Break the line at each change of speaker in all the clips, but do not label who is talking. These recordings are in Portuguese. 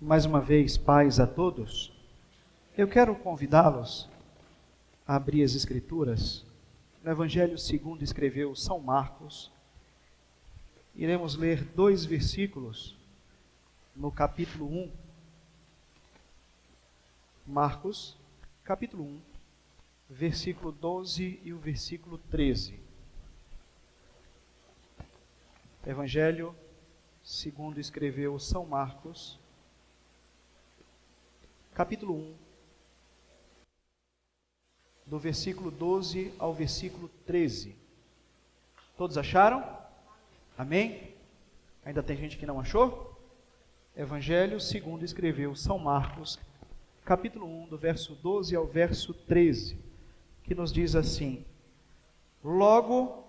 Mais uma vez, paz a todos. Eu quero convidá-los a abrir as Escrituras no Evangelho segundo escreveu São Marcos. Iremos ler 2 versículos no capítulo 1. Marcos, capítulo 1, versículo 12 e o versículo 13. Evangelho segundo escreveu São Marcos, capítulo 1, do versículo 12 ao versículo 13. Todos acharam? Amém? Ainda tem gente que não achou? Evangelho segundo escreveu São Marcos, capítulo 1, do verso 12 ao verso 13, que nos diz assim: Logo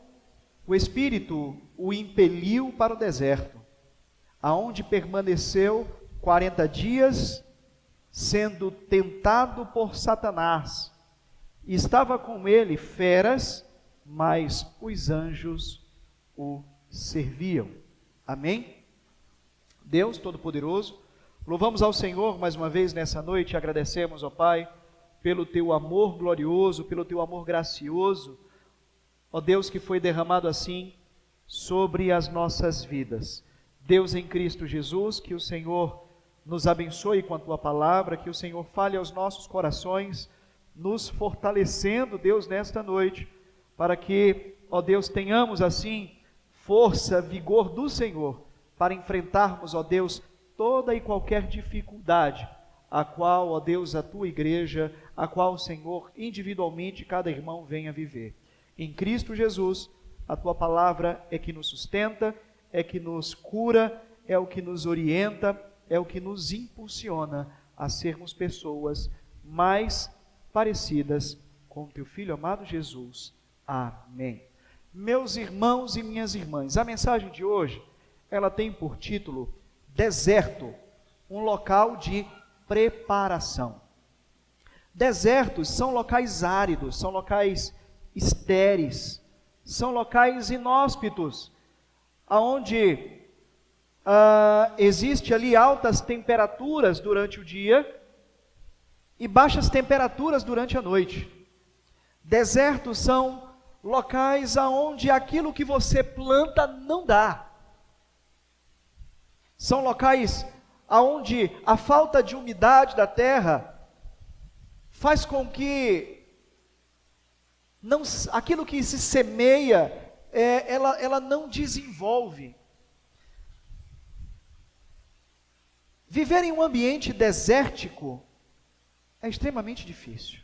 o Espírito o impeliu para o deserto, aonde permaneceu 40 dias, sendo tentado por Satanás. Estava com ele feras, mas os anjos o serviam. Amém? Deus Todo-Poderoso, louvamos ao Senhor mais uma vez nessa noite e agradecemos, ó Pai, pelo Teu amor glorioso, pelo Teu amor gracioso, ó Deus, que foi derramado assim sobre as nossas vidas. Deus em Cristo Jesus, que o Senhor nos abençoe com a Tua palavra, que o Senhor fale aos nossos corações, nos fortalecendo, Deus, nesta noite, para que, ó Deus, tenhamos assim força, vigor do Senhor, para enfrentarmos, ó Deus, toda e qualquer dificuldade, a qual, ó Deus, a Tua igreja, a qual, Senhor, individualmente cada irmão venha viver. Em Cristo Jesus, a Tua palavra é que nos sustenta, é que nos cura, é o que nos orienta, é o que nos impulsiona a sermos pessoas mais parecidas com o Teu Filho amado Jesus. Amém. Meus irmãos e minhas irmãs, a mensagem de hoje, ela tem por título Deserto, um local de preparação. Desertos são locais áridos, são locais estéreis, são locais inóspitos, onde existe ali altas temperaturas durante o dia e baixas temperaturas durante a noite. Desertos são locais aonde aquilo que você planta não dá. São locais aonde a falta de umidade da terra faz com que aquilo que se semeia, ela não desenvolve. Viver em um ambiente desértico é extremamente difícil.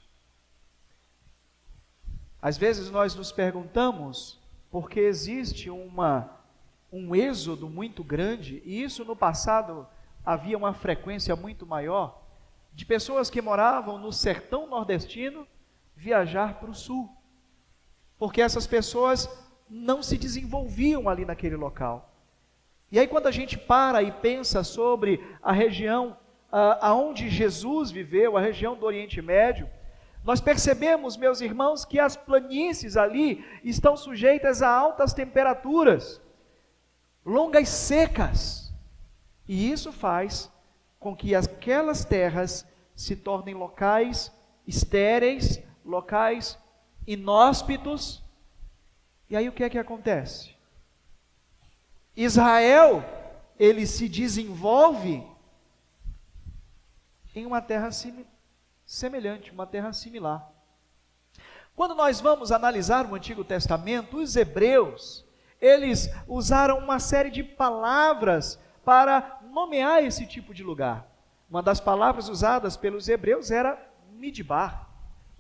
Às vezes nós nos perguntamos porque existe um êxodo muito grande, e isso no passado havia uma frequência muito maior, de pessoas que moravam no sertão nordestino viajar para o sul, porque essas pessoas não se desenvolviam ali naquele local. E aí quando a gente para e pensa sobre a região aonde Jesus viveu, a região do Oriente Médio, nós percebemos, meus irmãos, que as planícies ali estão sujeitas a altas temperaturas, longas secas, e isso faz com que aquelas terras se tornem locais estéreis, locais inóspitos. E aí o que é que acontece? Israel, ele se desenvolve em uma terra semelhante, uma terra similar. Quando nós vamos analisar o Antigo Testamento, os hebreus, eles usaram uma série de palavras para nomear esse tipo de lugar. Uma das palavras usadas pelos hebreus era Midbar,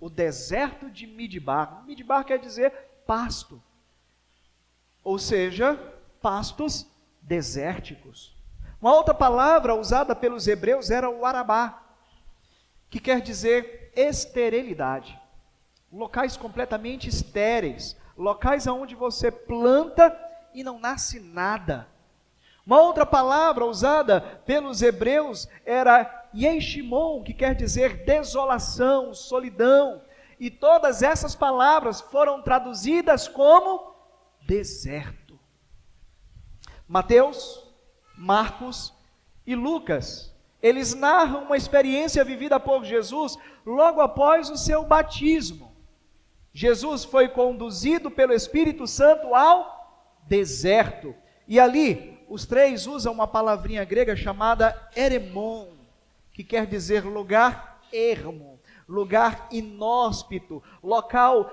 o deserto de Midbar. Midbar quer dizer pasto, ou seja, pastos desérticos. Uma outra palavra usada pelos hebreus era o Arabá, que quer dizer esterilidade. Locais completamente estéreis, locais onde você planta e não nasce nada. Uma outra palavra usada pelos hebreus era Yeshimon, que quer dizer desolação, solidão. E todas essas palavras foram traduzidas como deserto. Mateus, Marcos e Lucas, eles narram uma experiência vivida por Jesus logo após o seu batismo. Jesus foi conduzido pelo Espírito Santo ao deserto. E ali, os três usam uma palavrinha grega chamada eremon, que quer dizer lugar ermo, lugar inóspito, local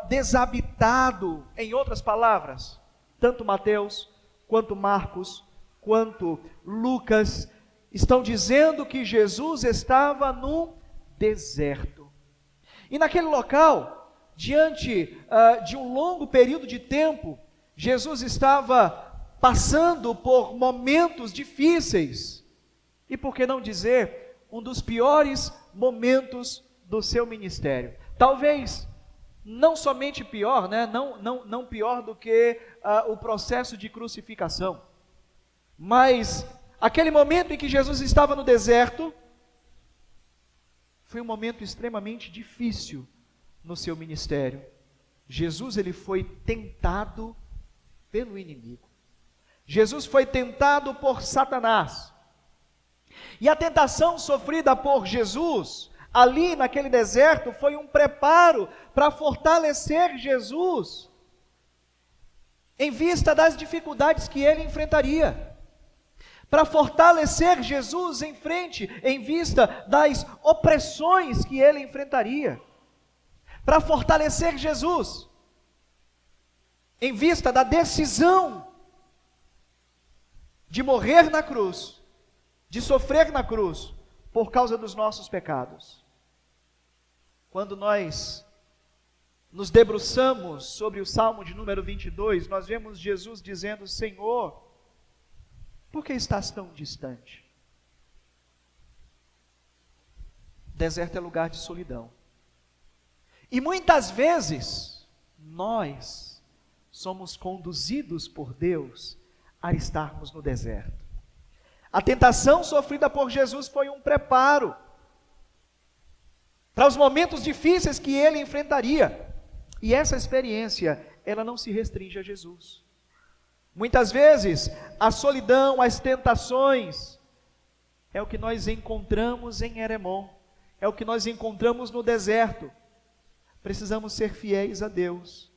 desabitado. Em outras palavras, tanto Mateus, quanto Marcos, quanto Lucas, estão dizendo que Jesus estava num deserto. E naquele local, diante de um longo período de tempo, Jesus estava passando por momentos difíceis. E por que não dizer, um dos piores momentos do seu ministério. Talvez, não somente pior, né? não pior do que o processo de crucificação, mas aquele momento em que Jesus estava no deserto, foi um momento extremamente difícil no seu ministério. Jesus, ele foi tentado pelo inimigo. Jesus foi tentado por Satanás. E a tentação sofrida por Jesus, ali naquele deserto, foi um preparo para fortalecer Jesus, em vista das dificuldades que ele enfrentaria. Para fortalecer Jesus em vista das opressões que ele enfrentaria. Para fortalecer Jesus, em vista da decisão de morrer na cruz, de sofrer na cruz, por causa dos nossos pecados. Quando nós nos debruçamos sobre o Salmo de número 22, nós vemos Jesus dizendo: Senhor, por que estás tão distante? Deserto é lugar de solidão. E muitas vezes, nós somos conduzidos por Deus a estarmos no deserto. A tentação sofrida por Jesus foi um preparo para os momentos difíceis que ele enfrentaria. E essa experiência, ela não se restringe a Jesus. Muitas vezes, a solidão, as tentações, é o que nós encontramos em Eremon, é o que nós encontramos no deserto. Precisamos ser fiéis a Deus,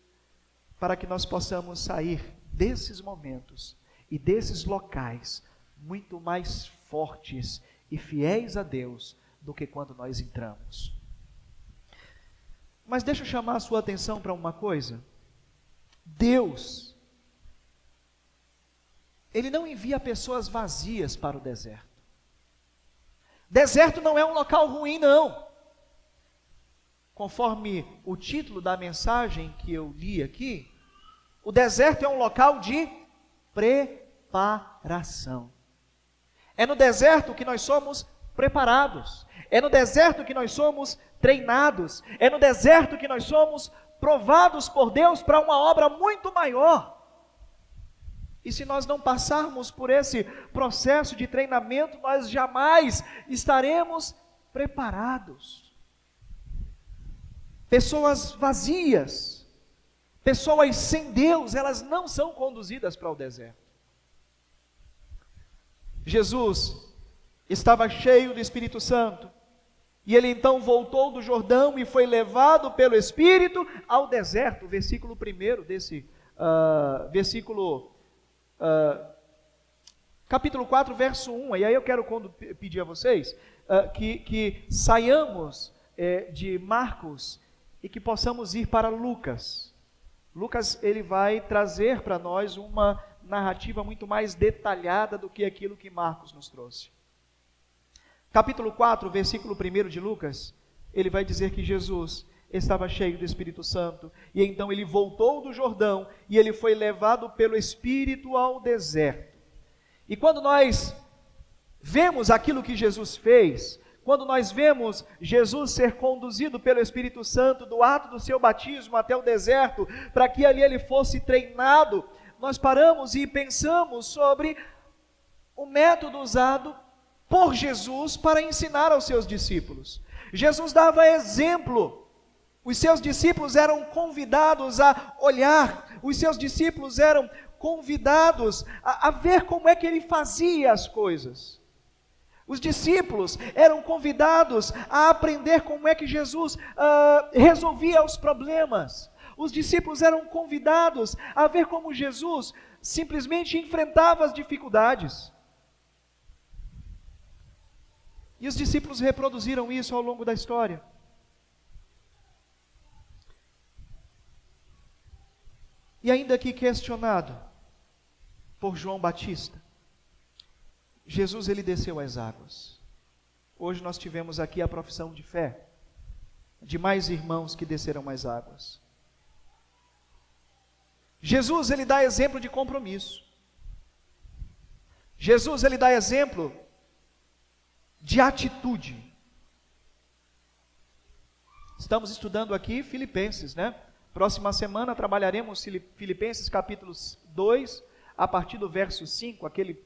para que nós possamos sair desses momentos e desses locais muito mais fortes e fiéis a Deus do que quando nós entramos. Mas deixa eu chamar a sua atenção para uma coisa. Deus, Ele não envia pessoas vazias para o deserto. Deserto não é um local ruim, não. Conforme o título da mensagem que eu li aqui, o deserto é um local de preparação. É no deserto que nós somos preparados. É no deserto que nós somos treinados. É no deserto que nós somos provados por Deus para uma obra muito maior. E se nós não passarmos por esse processo de treinamento, nós jamais estaremos preparados. Pessoas vazias, pessoas sem Deus, elas não são conduzidas para o deserto. Jesus estava cheio do Espírito Santo, e ele então voltou do Jordão e foi levado pelo Espírito ao deserto. Versículo 1 desse capítulo 4, verso 1. E aí eu quero pedir a vocês que saiamos de Marcos e que possamos ir para Lucas. Lucas, ele vai trazer para nós uma narrativa muito mais detalhada do que aquilo que Marcos nos trouxe. Capítulo 4, versículo 1 de Lucas, ele vai dizer que Jesus estava cheio do Espírito Santo, e então ele voltou do Jordão, e ele foi levado pelo Espírito ao deserto. E quando nós vemos aquilo que Jesus fez, quando nós vemos Jesus ser conduzido pelo Espírito Santo do ato do seu batismo até o deserto, para que ali ele fosse treinado, nós paramos e pensamos sobre o método usado por Jesus para ensinar aos seus discípulos. Jesus dava exemplo. Os seus discípulos eram convidados a olhar, os seus discípulos eram convidados a ver como é que ele fazia as coisas. Os discípulos eram convidados a aprender como é que Jesus resolvia os problemas. Os discípulos eram convidados a ver como Jesus simplesmente enfrentava as dificuldades. E os discípulos reproduziram isso ao longo da história. E ainda que questionado por João Batista, Jesus ele desceu às águas. Hoje nós tivemos aqui a profissão de fé de mais irmãos que desceram às águas. Jesus ele dá exemplo de compromisso. Jesus ele dá exemplo de atitude. Estamos estudando aqui Filipenses, né? Próxima semana trabalharemos Filipenses capítulo 2, a partir do verso 5, aquele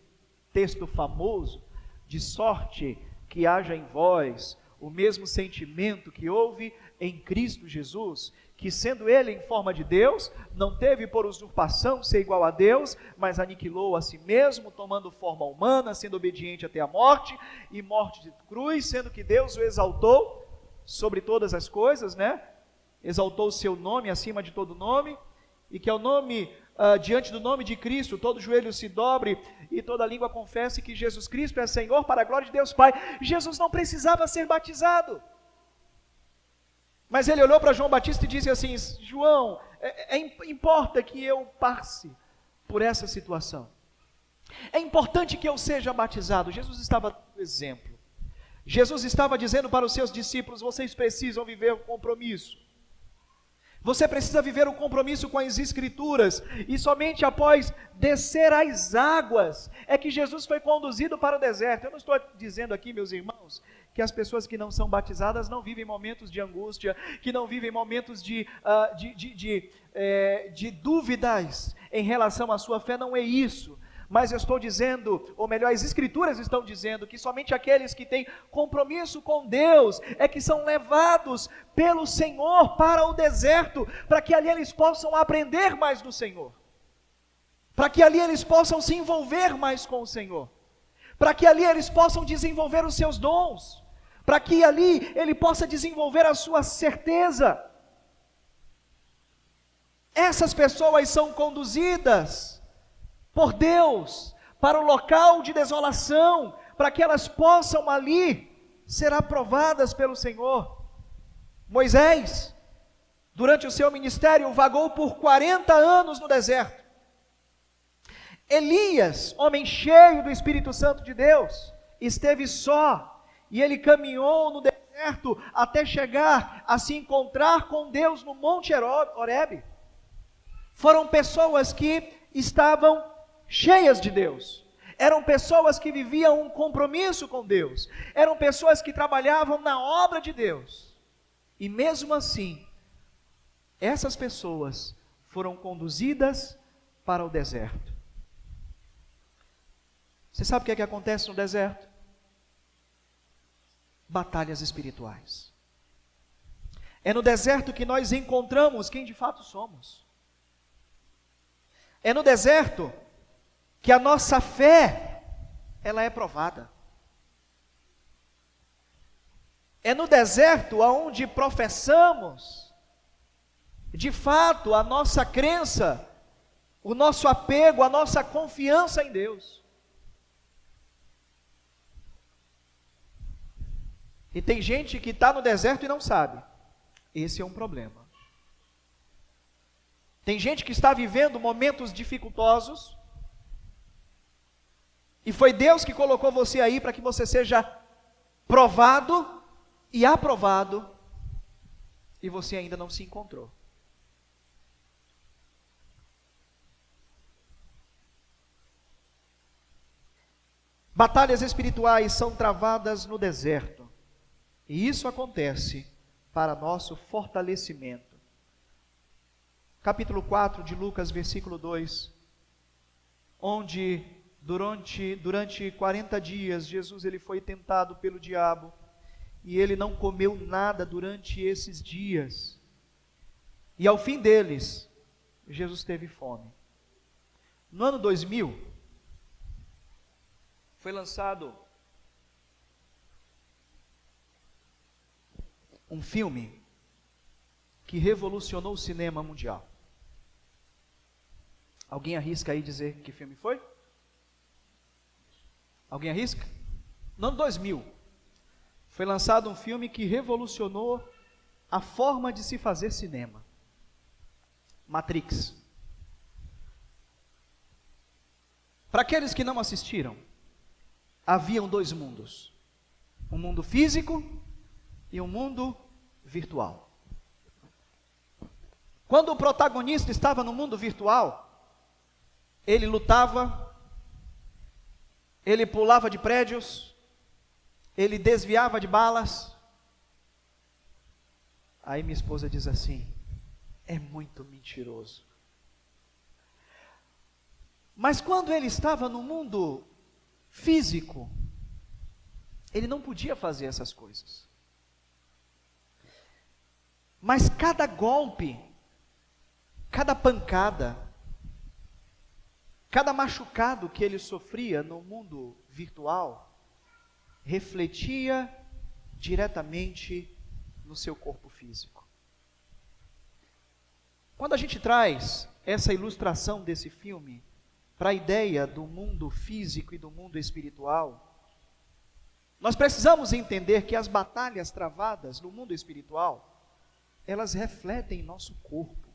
texto famoso, de sorte que haja em vós o mesmo sentimento que houve em Cristo Jesus, que sendo ele em forma de Deus, não teve por usurpação ser igual a Deus, mas aniquilou a si mesmo, tomando forma humana, sendo obediente até a morte, e morte de cruz, sendo que Deus o exaltou sobre todas as coisas, né? Exaltou o seu nome acima de todo nome, e que ao nome, diante do nome de Cristo, todo joelho se dobre, e toda língua confesse que Jesus Cristo é Senhor, para a glória de Deus Pai. Jesus não precisava ser batizado, mas ele olhou para João Batista e disse assim: João, importa que eu passe por essa situação, é importante que eu seja batizado. Jesus estava dando exemplo, Jesus estava dizendo para os seus discípulos: vocês precisam viver o compromisso. Você precisa viver o compromisso com as Escrituras, e somente após descer às águas é que Jesus foi conduzido para o deserto. Eu não estou dizendo aqui, meus irmãos, que as pessoas que não são batizadas não vivem momentos de angústia, que não vivem momentos de dúvidas em relação à sua fé. Não é isso. Mas eu estou dizendo, ou melhor, as Escrituras estão dizendo que somente aqueles que têm compromisso com Deus é que são levados pelo Senhor para o deserto, para que ali eles possam aprender mais do Senhor, para que ali eles possam se envolver mais com o Senhor, para que ali eles possam desenvolver os seus dons, para que ali ele possa desenvolver a sua certeza. Essas pessoas são conduzidas por Deus para o local de desolação, para que elas possam ali ser aprovadas pelo Senhor. Moisés, durante o seu ministério, vagou por 40 anos no deserto. Elias, homem cheio do Espírito Santo de Deus, esteve só, e ele caminhou no deserto até chegar a se encontrar com Deus no Monte Horebe. Foram pessoas que estavam cheias de Deus, eram pessoas que viviam um compromisso com Deus, eram pessoas que trabalhavam na obra de Deus, e mesmo assim, essas pessoas foram conduzidas para o deserto. Você sabe o que é que acontece no deserto? Batalhas espirituais. É no deserto que nós encontramos quem de fato somos. É no deserto que a nossa fé, ela é provada. É no deserto aonde professamos, de fato, a nossa crença, o nosso apego, a nossa confiança em Deus. E tem gente que está no deserto e não sabe. Esse é um problema. Tem gente que está vivendo momentos dificultosos, e foi Deus que colocou você aí para que você seja provado e aprovado, e você ainda não se encontrou. Batalhas espirituais são travadas no deserto, e isso acontece para nosso fortalecimento. Capítulo 4 de Lucas, versículo 2, onde durante 40 dias, Jesus ele foi tentado pelo diabo, e ele não comeu nada durante esses dias, e ao fim deles, Jesus teve fome. No ano 2000, foi lançado um filme que revolucionou o cinema mundial. Alguém arrisca aí dizer que filme foi? Alguém arrisca? No ano 2000, foi lançado um filme que revolucionou a forma de se fazer cinema. Matrix. Para aqueles que não assistiram, haviam dois mundos. Um mundo físico e um mundo virtual. Quando o protagonista estava no mundo virtual, ele lutava, ele pulava de prédios, ele desviava de balas. Aí minha esposa diz assim: é muito mentiroso. Mas quando ele estava no mundo físico, ele não podia fazer essas coisas. Mas cada golpe, cada pancada, cada machucado que ele sofria no mundo virtual, refletia diretamente no seu corpo físico. Quando a gente traz essa ilustração desse filme para a ideia do mundo físico e do mundo espiritual, nós precisamos entender que as batalhas travadas no mundo espiritual, elas refletem nosso corpo.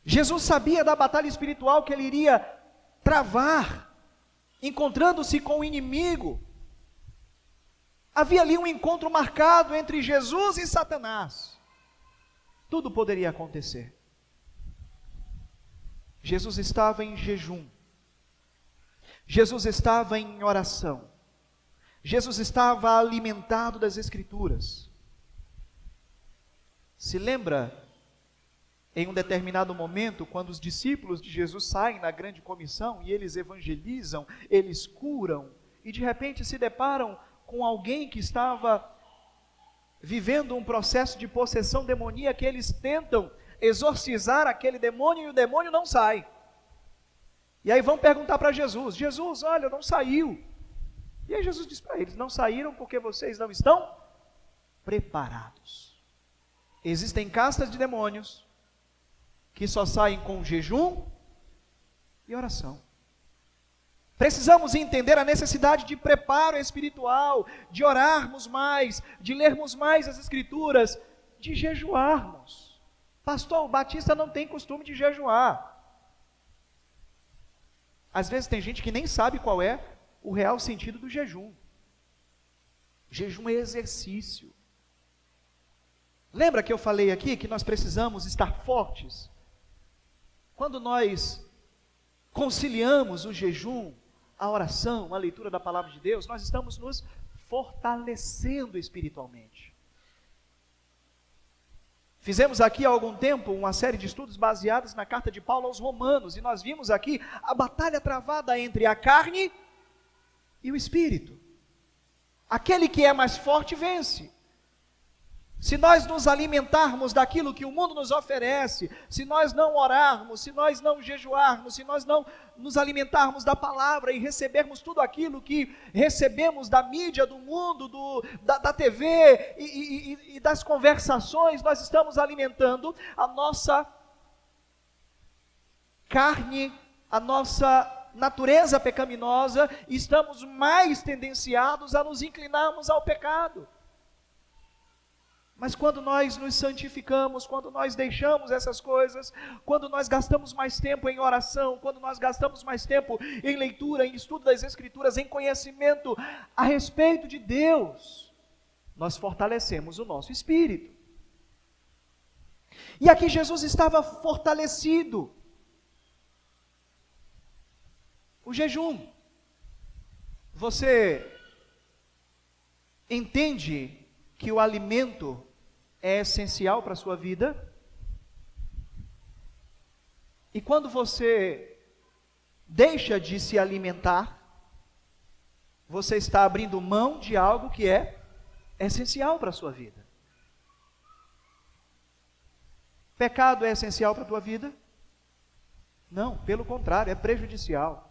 Jesus sabia da batalha espiritual que ele iria travar, encontrando-se com o inimigo. Havia ali um encontro marcado entre Jesus e Satanás. Tudo poderia acontecer. Jesus estava em jejum. Jesus estava em oração. Jesus estava alimentado das Escrituras. Se lembra, em um determinado momento, quando os discípulos de Jesus saem na grande comissão e eles evangelizam, eles curam, e de repente se deparam com alguém que estava vivendo um processo de possessão demoníaca, que eles tentam exorcizar aquele demônio e o demônio não sai. E aí vão perguntar para Jesus: Jesus, olha, não saiu. E aí Jesus diz para eles: não saíram porque vocês não estão preparados. Existem castas de demônios que só saem com jejum e oração. Precisamos entender a necessidade de preparo espiritual, de orarmos mais, de lermos mais as Escrituras, de jejuarmos. Pastor, o batista não tem costume de jejuar. Às vezes tem gente que nem sabe qual é o real sentido do jejum. Jejum é exercício. Lembra que eu falei aqui que nós precisamos estar fortes? Quando nós conciliamos o jejum, a oração, a leitura da palavra de Deus, nós estamos nos fortalecendo espiritualmente. Fizemos aqui há algum tempo uma série de estudos baseados na carta de Paulo aos Romanos, e nós vimos aqui a batalha travada entre a carne e o espírito. Aquele que é mais forte vence. Se nós nos alimentarmos daquilo que o mundo nos oferece, se nós não orarmos, se nós não jejuarmos, se nós não nos alimentarmos da palavra e recebermos tudo aquilo que recebemos da mídia, do mundo, da TV e das conversações, nós estamos alimentando a nossa carne, a nossa natureza pecaminosa, e estamos mais tendenciados a nos inclinarmos ao pecado. Mas quando nós nos santificamos, quando nós deixamos essas coisas, quando nós gastamos mais tempo em oração, quando nós gastamos mais tempo em leitura, em estudo das Escrituras, em conhecimento a respeito de Deus, nós fortalecemos o nosso espírito. E aqui Jesus estava fortalecido. O jejum. Você entende que o alimento é essencial para a sua vida? E quando você deixa de se alimentar, você está abrindo mão de algo que é essencial para a sua vida. Pecado é essencial para a tua vida? Não, pelo contrário, é prejudicial.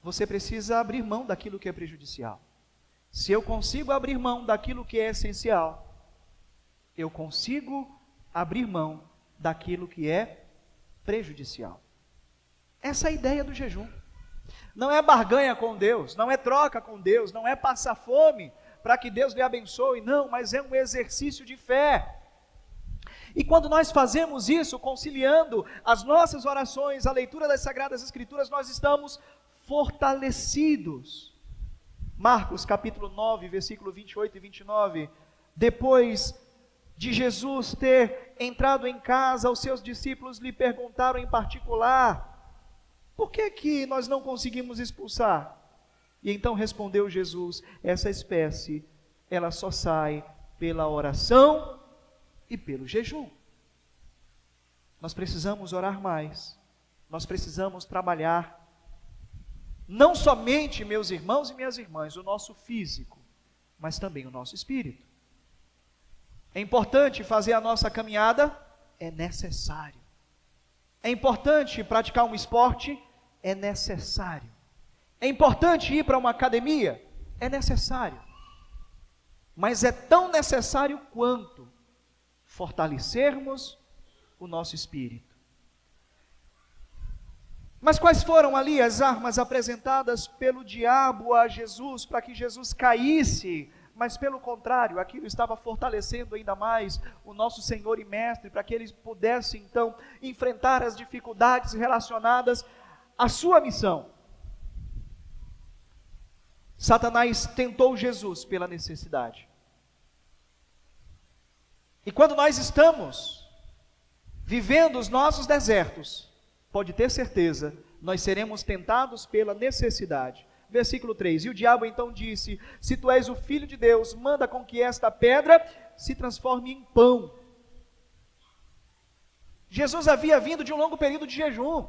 Você precisa abrir mão daquilo que é prejudicial. Se eu consigo abrir mão daquilo que é essencial, eu consigo abrir mão daquilo que é prejudicial. Essa é a ideia do jejum. Não é barganha com Deus, não é troca com Deus, não é passar fome para que Deus lhe abençoe, não, mas é um exercício de fé. E quando nós fazemos isso, conciliando as nossas orações, a leitura das Sagradas Escrituras, nós estamos fortalecidos. Marcos capítulo 9, versículo 28 e 29, depois de Jesus ter entrado em casa, os seus discípulos lhe perguntaram em particular: por que nós não conseguimos expulsar? E então respondeu Jesus: essa espécie, ela só sai pela oração e pelo jejum. Nós precisamos orar mais, nós precisamos trabalhar, não somente, meus irmãos e minhas irmãs, o nosso físico, mas também o nosso espírito. É importante fazer a nossa caminhada? É necessário. É importante praticar um esporte? É necessário. É importante ir para uma academia? É necessário. Mas é tão necessário quanto fortalecermos o nosso espírito. Mas quais foram ali as armas apresentadas pelo diabo a Jesus para que Jesus caísse? Mas pelo contrário, aquilo estava fortalecendo ainda mais o nosso Senhor e Mestre, para que ele pudesse então enfrentar as dificuldades relacionadas à sua missão. Satanás tentou Jesus pela necessidade. E quando nós estamos vivendo os nossos desertos, pode ter certeza, nós seremos tentados pela necessidade. Versículo 3, e o diabo então disse: se tu és o Filho de Deus, manda com que esta pedra se transforme em pão. Jesus havia vindo de um longo período de jejum.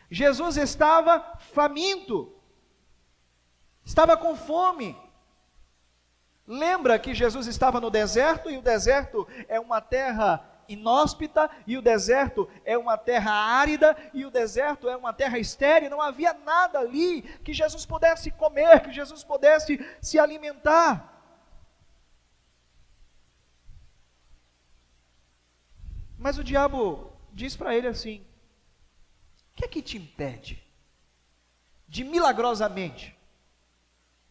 Jesus estava faminto, estava com fome. Lembra que Jesus estava no deserto, e o deserto é uma terra inóspita, e o deserto é uma terra árida, e o deserto é uma terra estéril. Não havia nada ali que Jesus pudesse comer, que Jesus pudesse se alimentar. Mas o diabo diz para ele assim: o que é que te impede de milagrosamente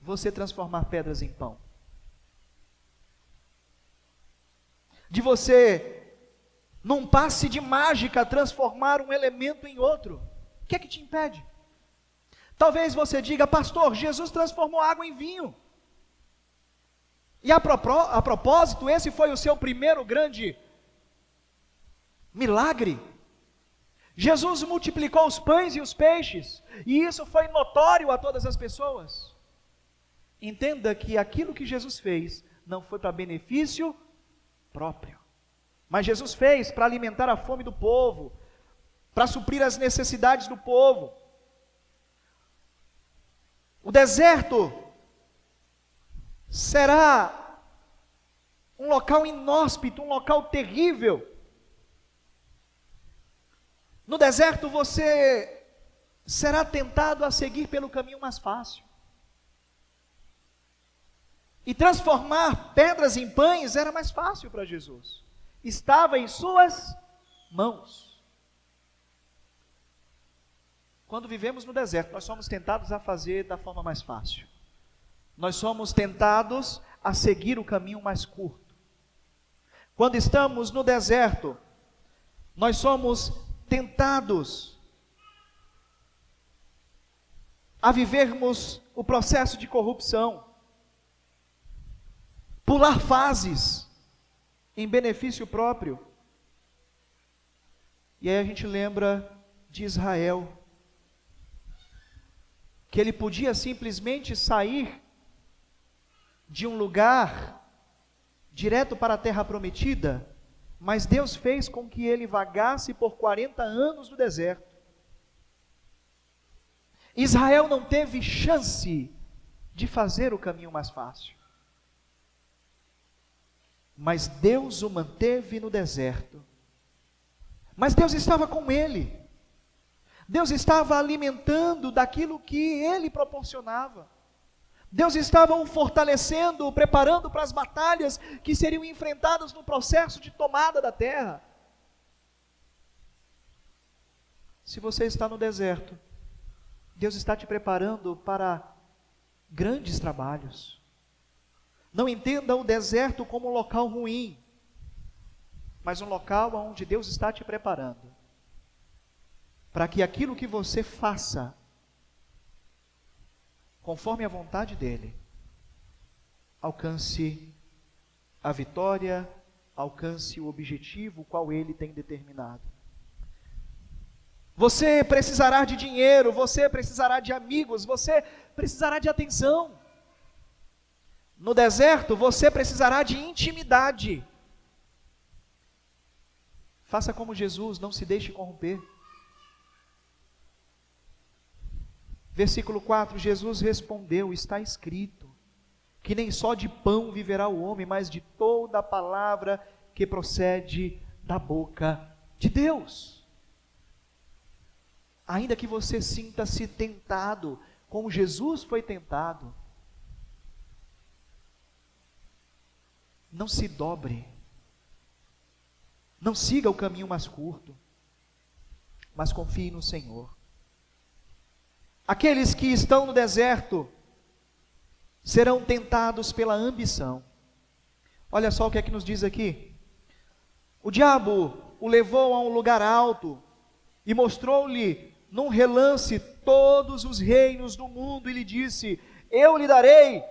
você transformar pedras em pão? De você, num passe de mágica, transformar um elemento em outro? O que é que te impede? Talvez você diga: pastor, Jesus transformou água em vinho. E a propósito, esse foi o seu primeiro grande milagre. Jesus multiplicou os pães e os peixes, e isso foi notório a todas as pessoas. Entenda que aquilo que Jesus fez não foi para benefício próprio, mas Jesus fez para alimentar a fome do povo, para suprir as necessidades do povo. O deserto será um local inóspito, um local terrível. No deserto você será tentado a seguir pelo caminho mais fácil. E transformar pedras em pães era mais fácil para Jesus. Estava em suas mãos. Quando vivemos no deserto, nós somos tentados a fazer da forma mais fácil. Nós somos tentados a seguir o caminho mais curto. Quando estamos no deserto, nós somos tentados a vivermos o processo de corrupção, pular fases em benefício próprio. E aí a gente lembra de Israel, que ele podia simplesmente sair de um lugar direto para a terra prometida, mas Deus fez com que ele vagasse por 40 anos no deserto. Israel não teve chance de fazer o caminho mais fácil, mas Deus o manteve no deserto. Mas Deus estava com ele. Deus estava alimentando daquilo que ele proporcionava. Deus estava o fortalecendo, o preparando para as batalhas que seriam enfrentadas no processo de tomada da terra. Se você está no deserto, Deus está te preparando para grandes trabalhos. Não entenda o deserto como um local ruim, mas um local onde Deus está te preparando, para que aquilo que você faça, conforme a vontade dEle, alcance a vitória, alcance o objetivo qual Ele tem determinado. Você precisará de dinheiro, você precisará de amigos, você precisará de atenção. No deserto, você precisará de intimidade. Faça como Jesus, não se deixe corromper. Versículo 4, Jesus respondeu, está escrito, que nem só de pão viverá o homem, mas de toda a palavra que procede da boca de Deus. Ainda que você sinta-se tentado, como Jesus foi tentado, não se dobre, não siga o caminho mais curto, mas confie no Senhor. Aqueles que estão no deserto serão tentados pela ambição. Olha só o que é que nos diz aqui. O diabo o levou a um lugar alto e mostrou-lhe num relance todos os reinos do mundo e lhe disse, eu lhe darei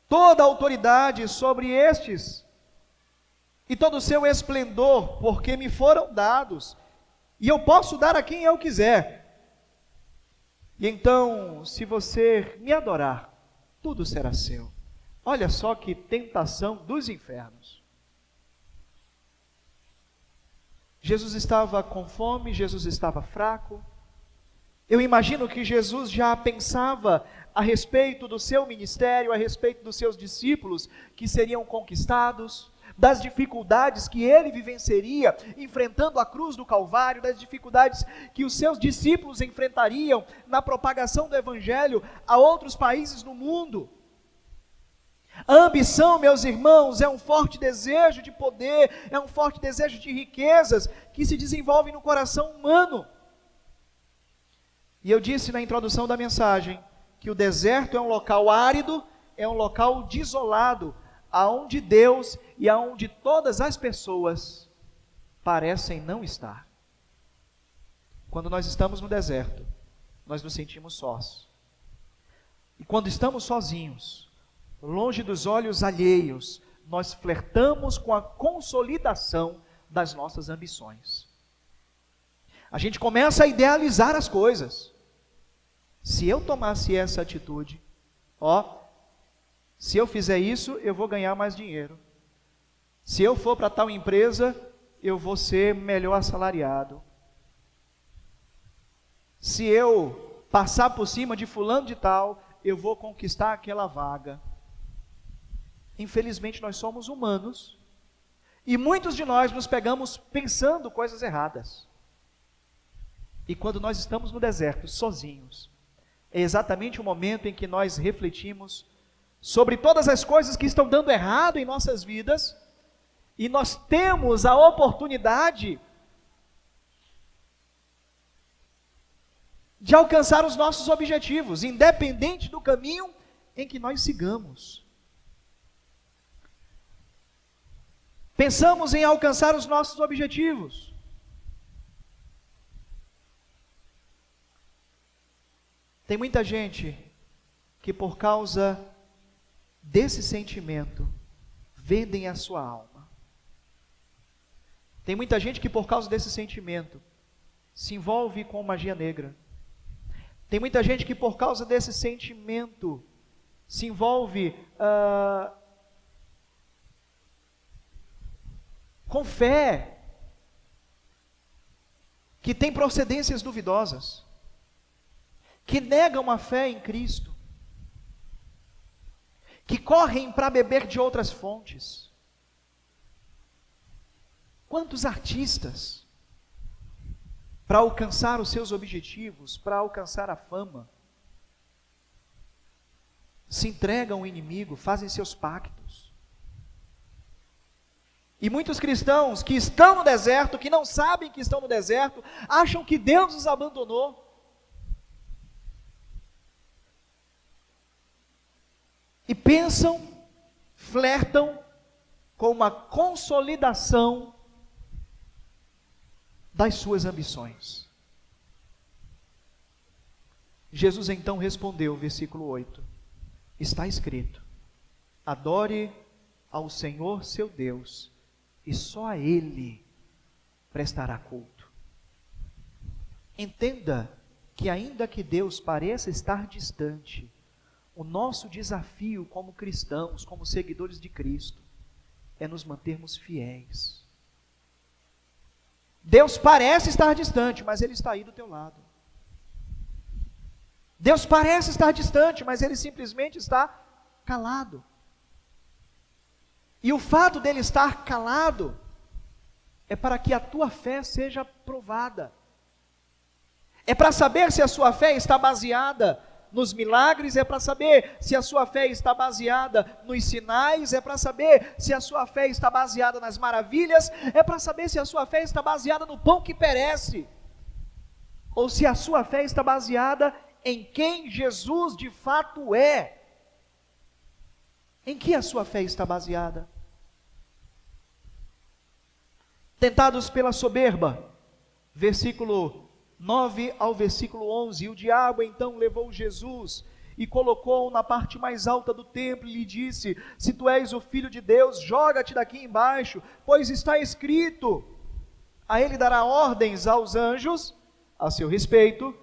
toda a autoridade sobre estes e todo o seu esplendor, porque me foram dados, e eu posso dar a quem eu quiser. E então, se você me adorar, tudo será seu. Olha só que tentação dos infernos. Jesus estava com fome, Jesus estava fraco. Eu imagino que Jesus já pensava a respeito do seu ministério, a respeito dos seus discípulos que seriam conquistados, das dificuldades que ele vivenciaria enfrentando a cruz do Calvário, das dificuldades que os seus discípulos enfrentariam na propagação do Evangelho a outros países no mundo. A ambição, meus irmãos, é um forte desejo de poder, é um forte desejo de riquezas que se desenvolve no coração humano. E eu disse na introdução da mensagem que o deserto é um local árido, é um local desolado, aonde Deus e aonde todas as pessoas parecem não estar. Quando nós estamos no deserto, nós nos sentimos sós. E quando estamos sozinhos, longe dos olhos alheios, nós flertamos com a consolidação das nossas ambições. A gente começa a idealizar as coisas. Se eu tomasse essa atitude, se eu fizer isso, eu vou ganhar mais dinheiro. Se eu for para tal empresa, eu vou ser melhor assalariado. Se eu passar por cima de fulano de tal, eu vou conquistar aquela vaga. Infelizmente, nós somos humanos, e muitos de nós nos pegamos pensando coisas erradas. E quando nós estamos no deserto, sozinhos, é exatamente o momento em que nós refletimos sobre todas as coisas que estão dando errado em nossas vidas, e nós temos a oportunidade de alcançar os nossos objetivos, independente do caminho em que nós sigamos. Pensamos em alcançar os nossos objetivos. Tem muita gente que por causa desse sentimento vendem a sua alma. Tem muita gente que por causa desse sentimento se envolve com magia negra. Tem muita gente que por causa desse sentimento se envolve com fé que tem procedências duvidosas, que negam a fé em Cristo, que correm para beber de outras fontes. Quantos artistas, para alcançar os seus objetivos, para alcançar a fama, se entregam ao inimigo, fazem seus pactos. E muitos cristãos que estão no deserto, que não sabem que estão no deserto, acham que Deus os abandonou. E pensam, flertam com uma consolidação das suas ambições. Jesus então respondeu, versículo 8, está escrito, adore ao Senhor seu Deus, e só a Ele prestará culto. Entenda que ainda que Deus pareça estar distante, o nosso desafio como cristãos, como seguidores de Cristo, é nos mantermos fiéis. Deus parece estar distante, mas Ele está aí do teu lado. Deus parece estar distante, mas Ele simplesmente está calado. E o fato dele estar calado é para que a tua fé seja provada. É para saber se a sua fé está baseada nos milagres, é para saber se a sua fé está baseada nos sinais, é para saber se a sua fé está baseada nas maravilhas, é para saber se a sua fé está baseada no pão que perece, ou se a sua fé está baseada em quem Jesus de fato é. Em que a sua fé está baseada? Tentados pela soberba, versículo 9 ao versículo 11, o diabo então levou Jesus e colocou-o na parte mais alta do templo e lhe disse, se tu és o Filho de Deus, joga-te daqui embaixo, pois está escrito, a ele dará ordens aos anjos, a seu respeito,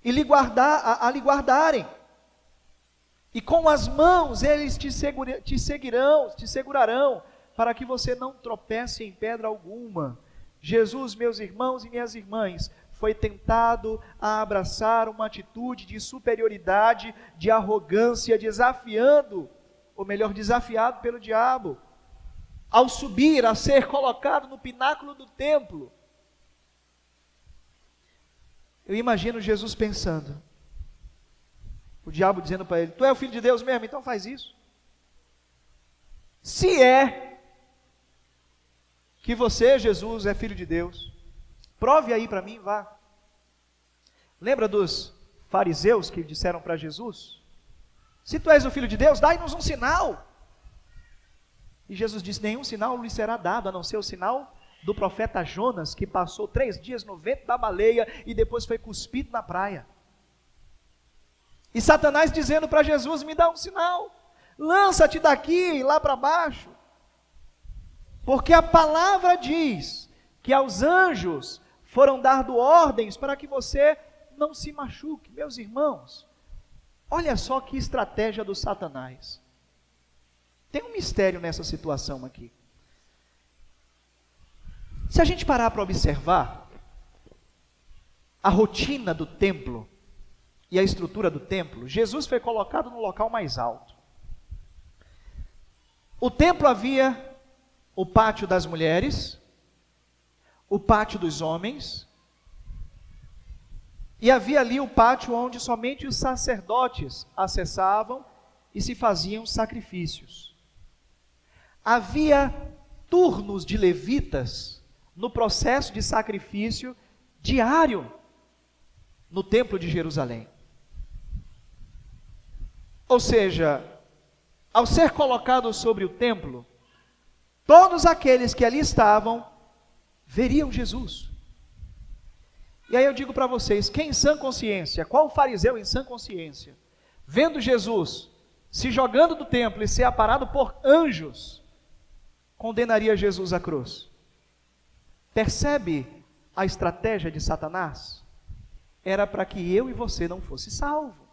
e lhe guardarem, e com as mãos eles te segurarão, para que você não tropece em pedra alguma. Jesus, meus irmãos e minhas irmãs, foi tentado a abraçar uma atitude de superioridade, de arrogância, desafiado pelo diabo, ao subir, a ser colocado no pináculo do templo. Eu imagino Jesus pensando, o diabo dizendo para ele, tu é o Filho de Deus mesmo, então faz isso. Se é que você, Jesus, é Filho de Deus, prove aí para mim, vá. Lembra dos fariseus que disseram para Jesus, se tu és o Filho de Deus, dai-nos um sinal. E Jesus disse, nenhum sinal lhe será dado, a não ser o sinal do profeta Jonas, que passou 3 dias no ventre da baleia, e depois foi cuspido na praia. E Satanás dizendo para Jesus, me dá um sinal, lança-te daqui, lá para baixo, porque a palavra diz, que aos anjos foram dado ordens, para que você não se machuque. Meus irmãos, olha só que estratégia do Satanás, tem um mistério nessa situação aqui. Se a gente parar para observar, a rotina do templo, e a estrutura do templo, Jesus foi colocado no local mais alto. O templo havia o pátio das mulheres, o pátio dos homens, e havia ali o pátio onde somente os sacerdotes acessavam e se faziam sacrifícios. Havia turnos de levitas no processo de sacrifício diário no templo de Jerusalém. Ou seja, ao ser colocado sobre o templo, todos aqueles que ali estavam veriam Jesus. E aí eu digo para vocês, quem em sã consciência, qual fariseu em sã consciência, vendo Jesus se jogando do templo e ser aparado por anjos, condenaria Jesus à cruz? Percebe a estratégia de Satanás? Era para que eu e você não fosse salvo.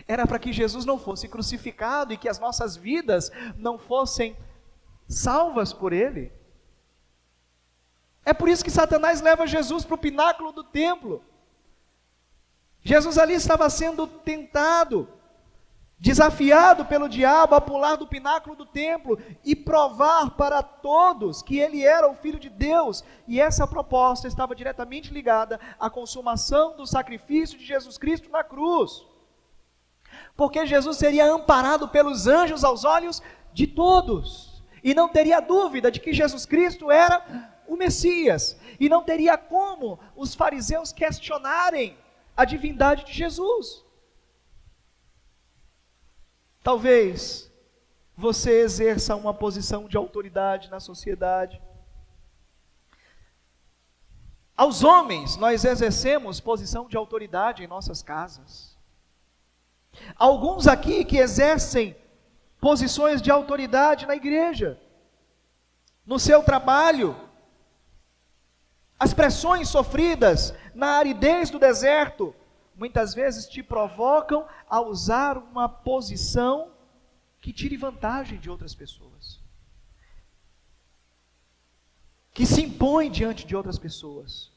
Era para que Jesus não fosse crucificado e que as nossas vidas não fossem salvas por Ele. É por isso que Satanás leva Jesus para o pináculo do templo. Jesus ali estava sendo tentado, desafiado pelo diabo a pular do pináculo do templo e provar para todos que ele era o Filho de Deus. E essa proposta estava diretamente ligada à consumação do sacrifício de Jesus Cristo na cruz. porque Jesus seria amparado pelos anjos aos olhos de todos, e não teria dúvida de que Jesus Cristo era o Messias, e não teria como os fariseus questionarem a divindade de Jesus. Talvez você exerça uma posição de autoridade na sociedade. Aos homens, nós exercemos posição de autoridade em nossas casas. Alguns aqui que exercem posições de autoridade na igreja, no seu trabalho. As pressões sofridas na aridez do deserto, muitas vezes te provocam a usar uma posição que tire vantagem de outras pessoas, que se impõe diante de outras pessoas.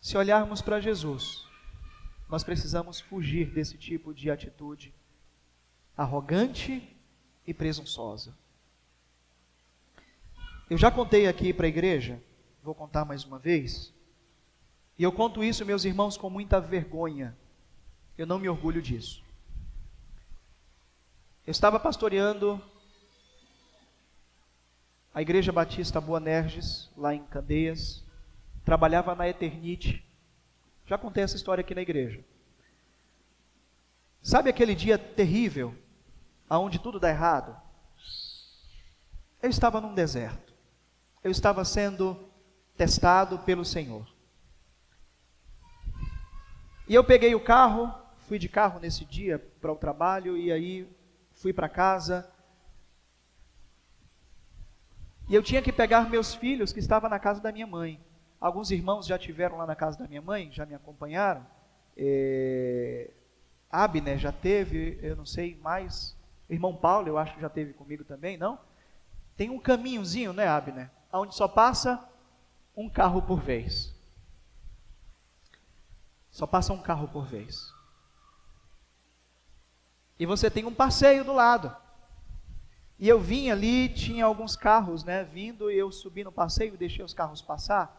Se olharmos para Jesus, nós precisamos fugir desse tipo de atitude arrogante e presunçosa. Eu já contei aqui para a igreja, vou contar mais uma vez, e eu conto isso, meus irmãos, com muita vergonha. Eu não me orgulho disso. Eu estava pastoreando a Igreja Batista Boanerges, lá em Candeias, trabalhava na Eternite. Já contei essa história aqui na igreja. Sabe aquele dia terrível, aonde tudo dá errado? Eu estava num deserto. Eu estava sendo testado pelo Senhor. E eu peguei o carro, fui de carro nesse dia para o trabalho, e aí fui para casa. E eu tinha que pegar meus filhos que estavam na casa da minha mãe. Alguns irmãos já estiveram lá na casa da minha mãe, já me acompanharam. Abner já teve, eu não sei mais. O irmão Paulo, eu acho que já teve comigo também, não? Tem um caminhozinho, né, Abner? Onde só passa um carro por vez. Só passa um carro por vez. E você tem um passeio do lado. E eu vim ali, tinha alguns carros, né, vindo, e eu subi no passeio e deixei os carros passar.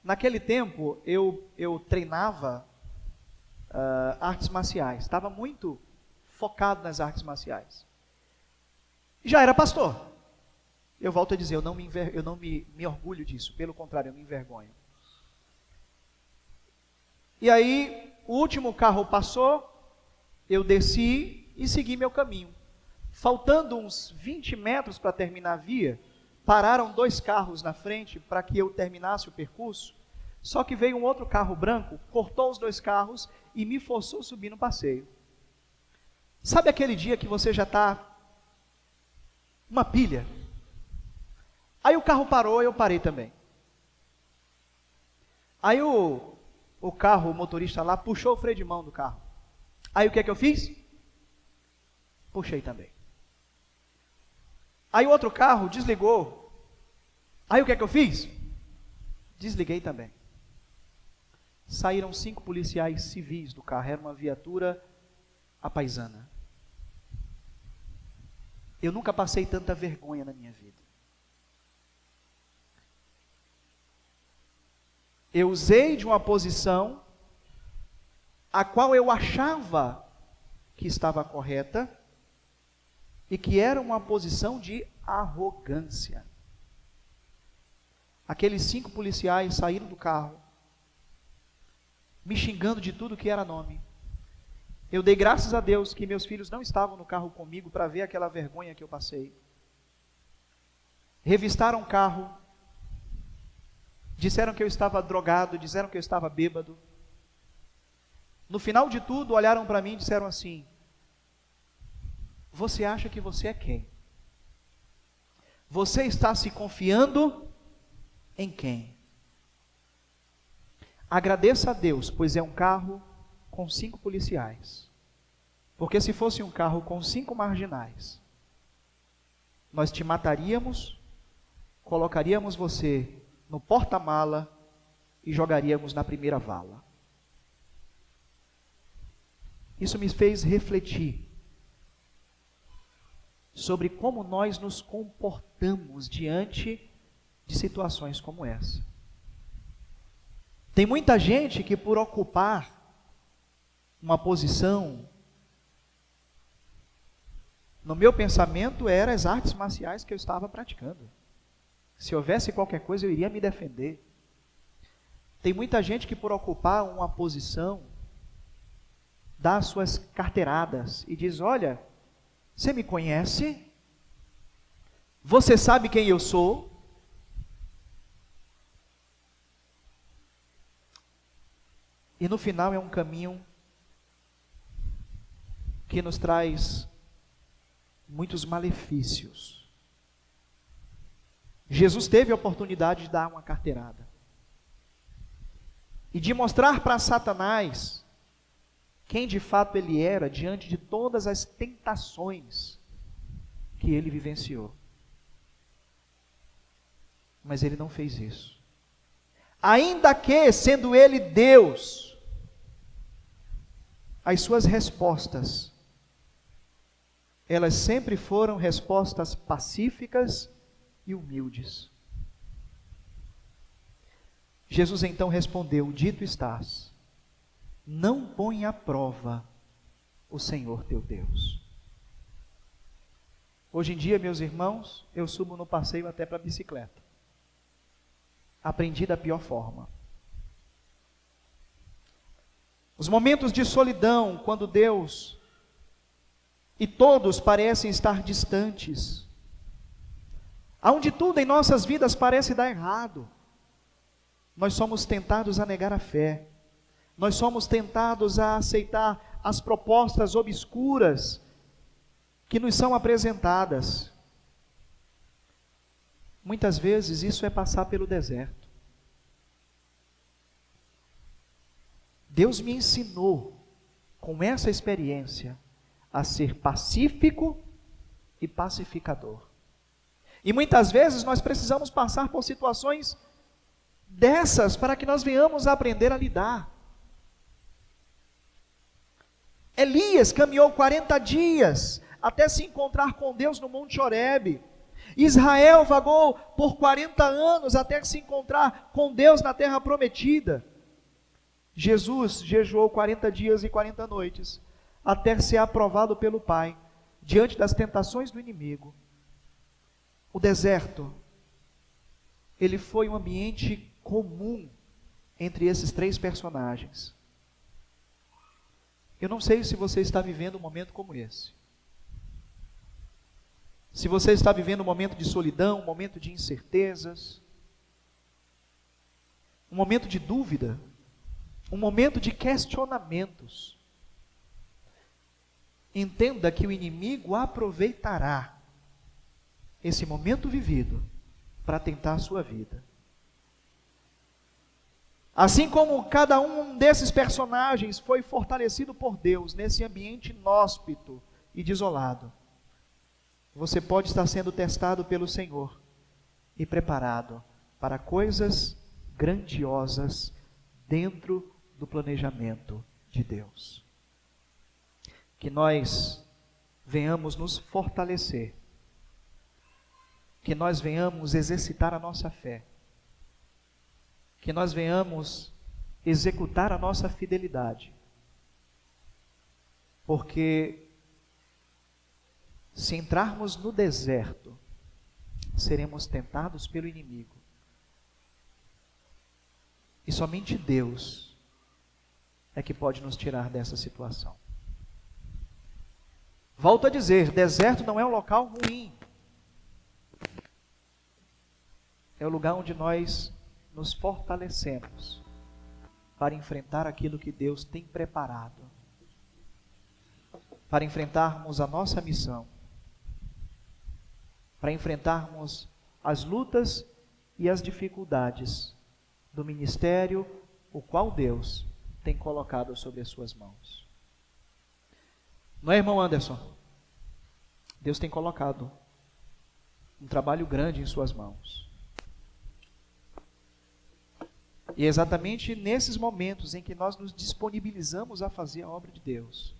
Naquele tempo, eu treinava artes marciais. Estava muito focado nas artes marciais. Já era pastor. Eu volto a dizer, eu não me orgulho disso. Pelo contrário, eu me envergonho. E aí, o último carro passou, eu desci e segui meu caminho. Faltando uns 20 metros para terminar a via, pararam 2 carros na frente para que eu terminasse o percurso. Só que veio um outro carro branco, cortou os 2 carros e me forçou a subir no passeio. Sabe aquele dia que você já está uma pilha? Aí o carro parou e eu parei também. Aí o motorista lá, puxou o freio de mão do carro. Aí o que é que eu fiz? Puxei também. Aí o outro carro desligou. Aí o que é que eu fiz? Desliguei também. Saíram 5 policiais civis do carro. Era uma viatura apaisana. Eu nunca passei tanta vergonha na minha vida. Eu usei de uma posição a qual eu achava que estava correta e que era uma posição de arrogância. Aqueles 5 policiais saíram do carro, me xingando de tudo que era nome. Eu dei graças a Deus que meus filhos não estavam no carro comigo para ver aquela vergonha que eu passei. Revistaram o carro, disseram que eu estava drogado, disseram que eu estava bêbado. No final de tudo, olharam para mim e disseram assim: você acha que você é quem? Você está se confiando em quem? Agradeça a Deus, pois é um carro com 5 policiais. Porque se fosse um carro com 5 marginais, nós te mataríamos, colocaríamos você no porta-mala e jogaríamos na primeira vala. Isso me fez refletir sobre como nós nos comportamos diante de situações como essa. Tem muita gente que, por ocupar uma posição No meu pensamento, eram as artes marciais que eu estava praticando. Se houvesse qualquer coisa, eu iria me defender. Tem muita gente que, por ocupar uma posição, dá suas carteiradas e diz: olha, você me conhece? Você sabe quem eu sou? E no final é um caminho que nos traz muitos malefícios. Jesus teve a oportunidade de dar uma carteirada e de mostrar para Satanás quem de fato ele era diante de todas as tentações que ele vivenciou. Mas ele não fez isso. Ainda que, sendo ele Deus, as suas respostas, elas sempre foram respostas pacíficas e humildes. Jesus então respondeu: dito estás, não põe à prova o Senhor teu Deus. Hoje em dia, meus irmãos, eu subo no passeio até para a bicicleta. Aprendi da pior forma. Os momentos de solidão, quando Deus e todos parecem estar distantes, aonde tudo em nossas vidas parece dar errado, nós somos tentados a negar a fé, nós somos tentados a aceitar as propostas obscuras que nos são apresentadas. Muitas vezes isso é passar pelo deserto. Deus me ensinou, com essa experiência, a ser pacífico e pacificador. E muitas vezes nós precisamos passar por situações dessas para que nós venhamos a aprender a lidar. Elias caminhou 40 dias até se encontrar com Deus no Monte Horebe. Israel vagou por 40 anos até se encontrar com Deus na terra prometida. Jesus jejuou 40 dias e 40 noites até ser aprovado pelo Pai diante das tentações do inimigo. O deserto, ele foi um ambiente comum entre esses três personagens. Eu não sei se você está vivendo um momento como esse. Se você está vivendo um momento de solidão, um momento de incertezas, um momento de dúvida, um momento de questionamentos, entenda que o inimigo aproveitará esse momento vivido para tentar a sua vida. Assim como cada um desses personagens foi fortalecido por Deus nesse ambiente inóspito e desolado, você pode estar sendo testado pelo Senhor e preparado para coisas grandiosas dentro do planejamento de Deus. Que nós venhamos nos fortalecer, que nós venhamos exercitar a nossa fé, que nós venhamos executar a nossa fidelidade, porque se entrarmos no deserto, seremos tentados pelo inimigo. E somente Deus é que pode nos tirar dessa situação. Volto a dizer, deserto não é um local ruim. É o lugar onde nós nos fortalecemos para enfrentar aquilo que Deus tem preparado, para enfrentarmos a nossa missão, para enfrentarmos as lutas e as dificuldades do ministério, o qual Deus tem colocado sobre as suas mãos. Não é, irmão Anderson? Deus tem colocado um trabalho grande em suas mãos. E é exatamente nesses momentos em que nós nos disponibilizamos a fazer a obra de Deus,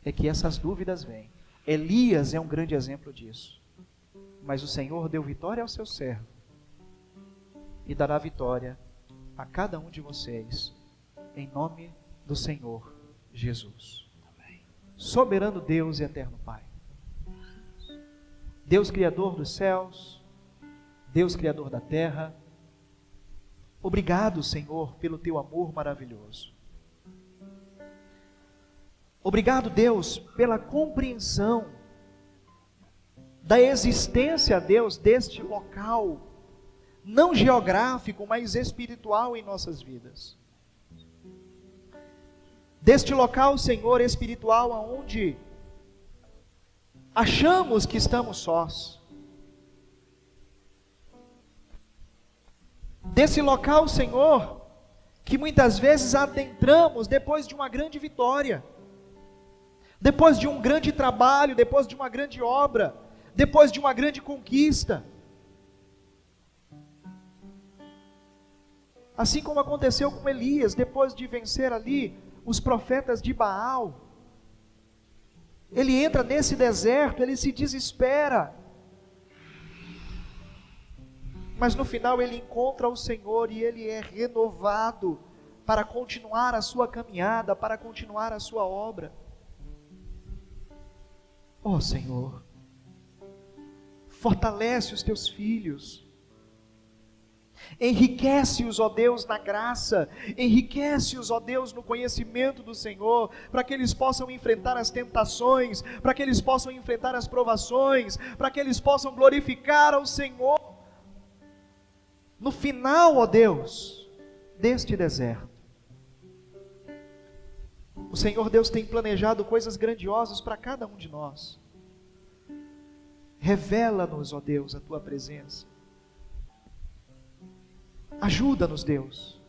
é que essas dúvidas vêm. Elias é um grande exemplo disso. Mas o Senhor deu vitória ao seu servo e dará vitória a cada um de vocês, em nome do Senhor Jesus. Amém. Soberano Deus e eterno Pai, Deus Criador dos céus, Deus Criador da terra, obrigado, Senhor, pelo Teu amor maravilhoso. Obrigado, Deus, pela compreensão da existência, Deus, deste local, não geográfico, mas espiritual em nossas vidas. Deste local, Senhor, espiritual, aonde achamos que estamos sós. Desse local, Senhor, que muitas vezes adentramos depois de uma grande vitória, depois de um grande trabalho, depois de uma grande obra, depois de uma grande conquista. Assim como aconteceu com Elias, depois de vencer ali os profetas de Baal, ele entra nesse deserto, ele se desespera, mas no final ele encontra o Senhor e ele é renovado para continuar a sua caminhada, para continuar a sua obra. Ó Senhor, fortalece os teus filhos, enriquece-os, ó Deus, na graça, enriquece-os, ó Deus, no conhecimento do Senhor, para que eles possam enfrentar as tentações, para que eles possam enfrentar as provações, para que eles possam glorificar ao Senhor no final, ó Deus, deste deserto. O Senhor Deus tem planejado coisas grandiosas para cada um de nós. Revela-nos, ó Deus, a Tua presença. Ajuda-nos, Deus,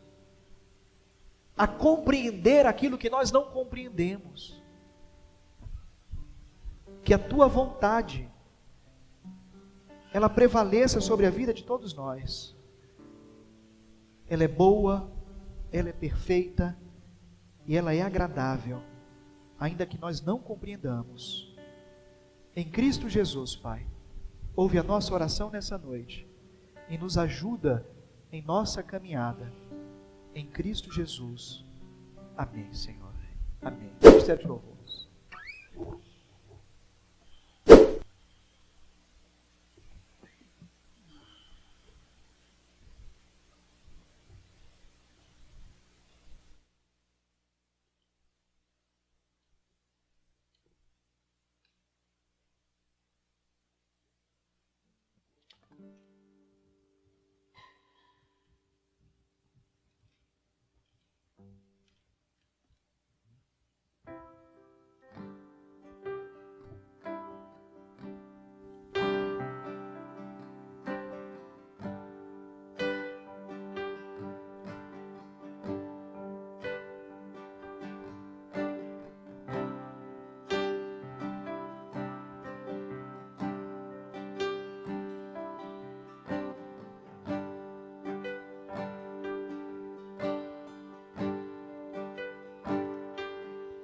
a compreender aquilo que nós não compreendemos. Que a Tua vontade, ela prevaleça sobre a vida de todos nós. Ela é boa, ela é perfeita e ela é agradável, ainda que nós não compreendamos. Em Cristo Jesus, Pai, ouve a nossa oração nessa noite e nos ajuda em nossa caminhada, em Cristo Jesus. Amém, Senhor. Amém. Ministério de louvores.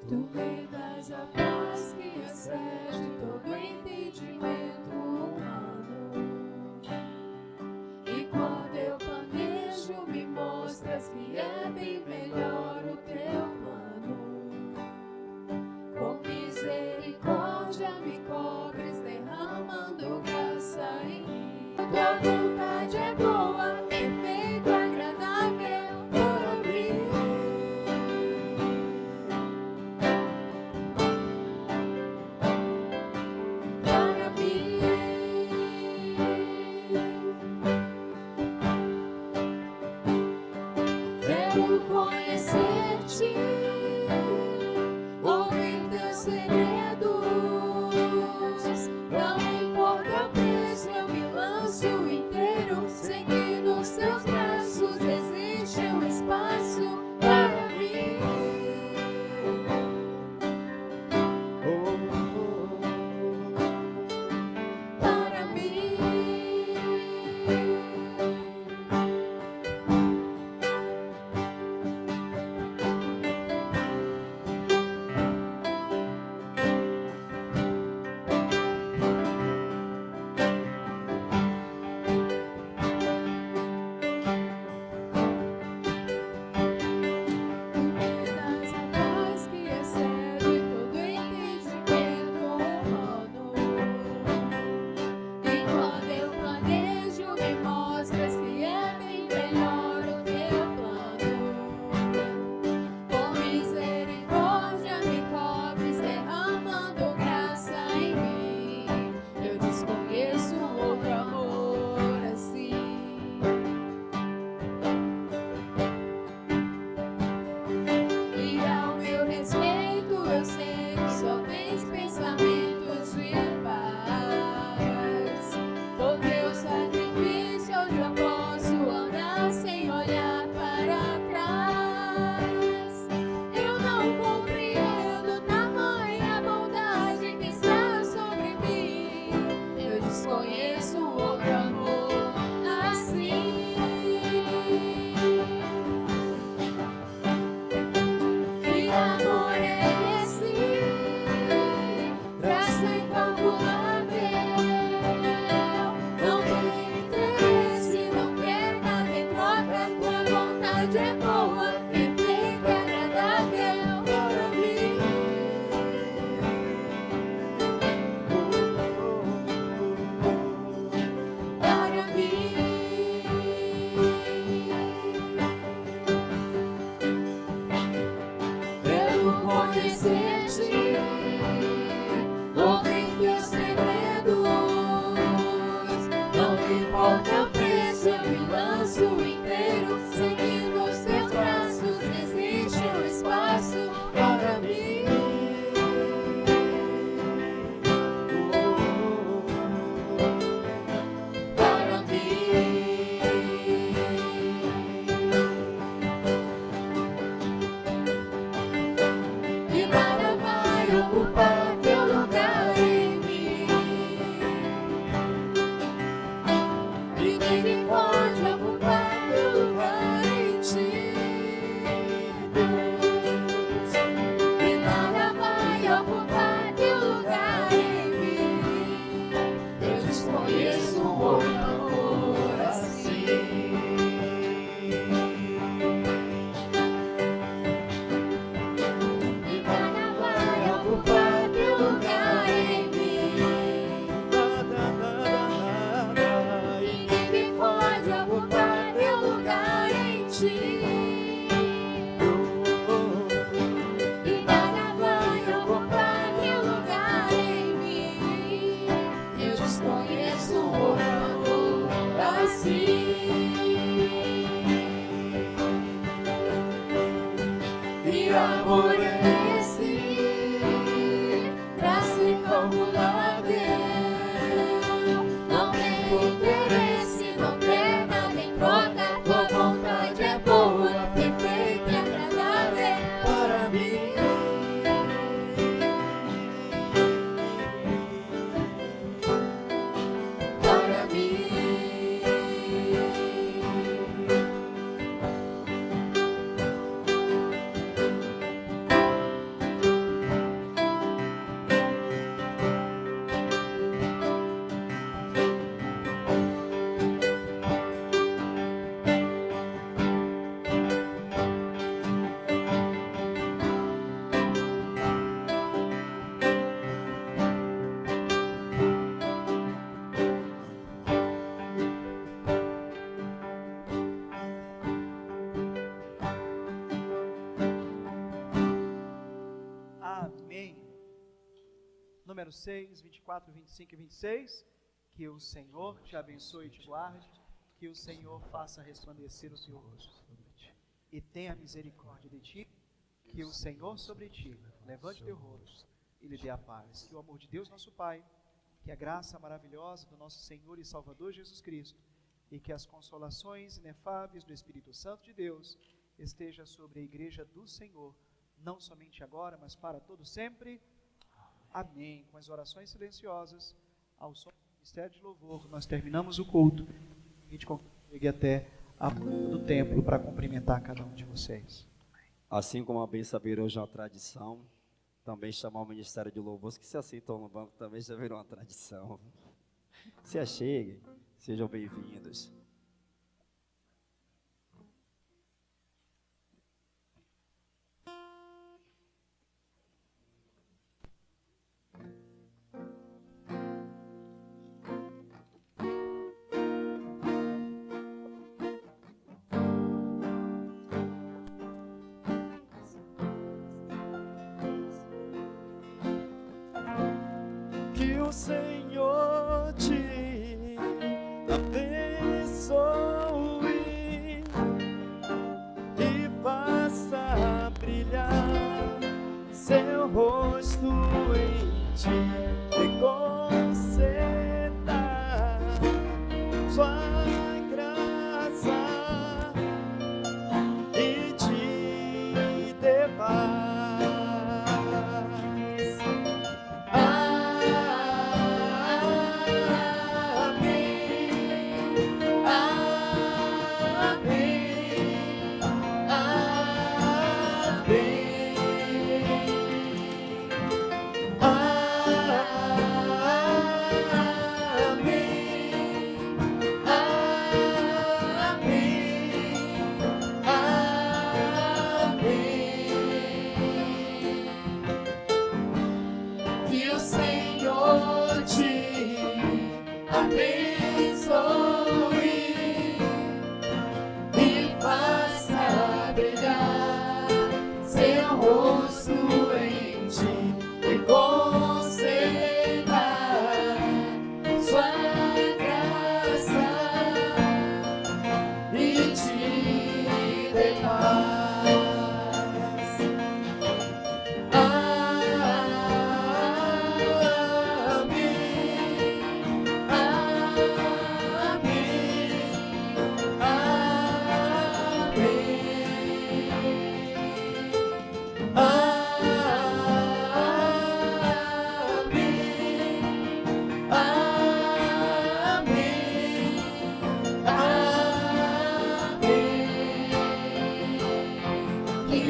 Tu me das a paz que excede todo entendimento humano. E quando eu planejo, me mostras que é bem melhor o teu plano. Com misericórdia me cobres, derramando graça em mim. Tua vontade é boa, perfeita, agradável para mim. Quero conhecer-te, ouvir teus segredos. Não importa o preço, eu me lanço inteiro. Sei que nos teus braços existe um espaço para mim. Para mim. vontade é boa, perfeita e agradável para mim. Para mim. Quero conhecer-te, ouvir teus segredos. Não importa o preço, eu me lanço inteiro, seguindo os teus braços, existe um espaço para mim. Para mim. E nada vai ocupar teu lugar em mim. E ninguém pode ocupar teu lugar em ti, Deus. E nada vai ocupar teu lugar em mim. Eu desconheço outro amor assim. E nada vai ocupar teu lugar em mim. E ninguém pode ocupar teu lugar em ti. E nada vai ocupar teu lugar em mim. Eu desconheço outro amor assim. E amor é esse, pra se calculável. Não tem interesse, não quer nada em troca. Tua vontade é boa, perfeita e agradável para mim. Para mim.
Amém. Número 6, 24, 25 e 26. Que o Senhor te abençoe e te guarde. Que o Senhor faça resplandecer o seu rosto e tenha misericórdia de ti. Que o Senhor sobre ti levante teu rosto e lhe dê a paz. Que o amor de Deus nosso Pai, que a graça maravilhosa do nosso Senhor e Salvador Jesus Cristo e que as consolações inefáveis do Espírito Santo de Deus esteja sobre a igreja do Senhor, não somente agora, mas para todo sempre. Amém. Com as orações silenciosas, ao som do ministério de louvor, nós terminamos o culto. A gente chegue até a porta do templo para cumprimentar cada um de vocês.
Assim como a bênção virou hoje uma tradição, também chamar o Ministério de Louvor, que se assentam no banco também já virou uma tradição. Se acheguem, sejam bem-vindos.
Que o Senhor te abençoe e faça brilhar seu rosto em ti e conceda sua graça e te dê paz.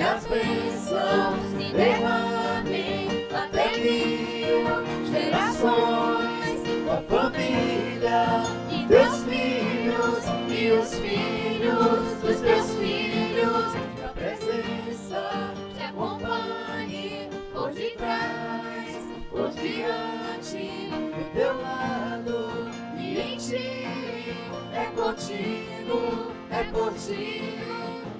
as bênçãos se derramem até 1000 gerações.
A família
E teus filhos e os filhos dos teus filhos,
a presença
te acompanhe por detrás, por diante,
do teu lado
e em ti é contigo, é por ti,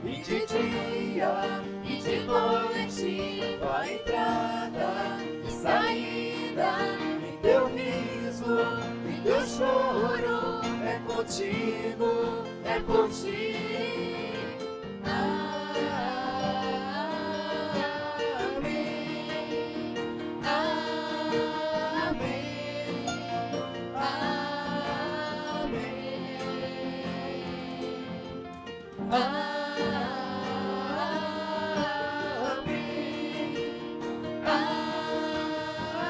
e de dia
e de noite,
a entrada
e saída,
em teu riso,
e teu choro,
é contigo.
é por ti. Amém.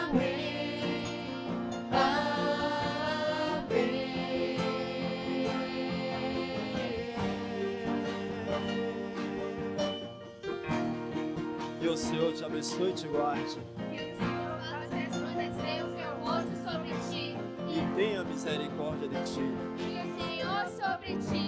Amém. Amém.
Que o Senhor te abençoe e te guarde,
Que o Senhor faça resplandecer o seu rosto sobre ti,
e tenha misericórdia de ti.
e o Senhor sobre ti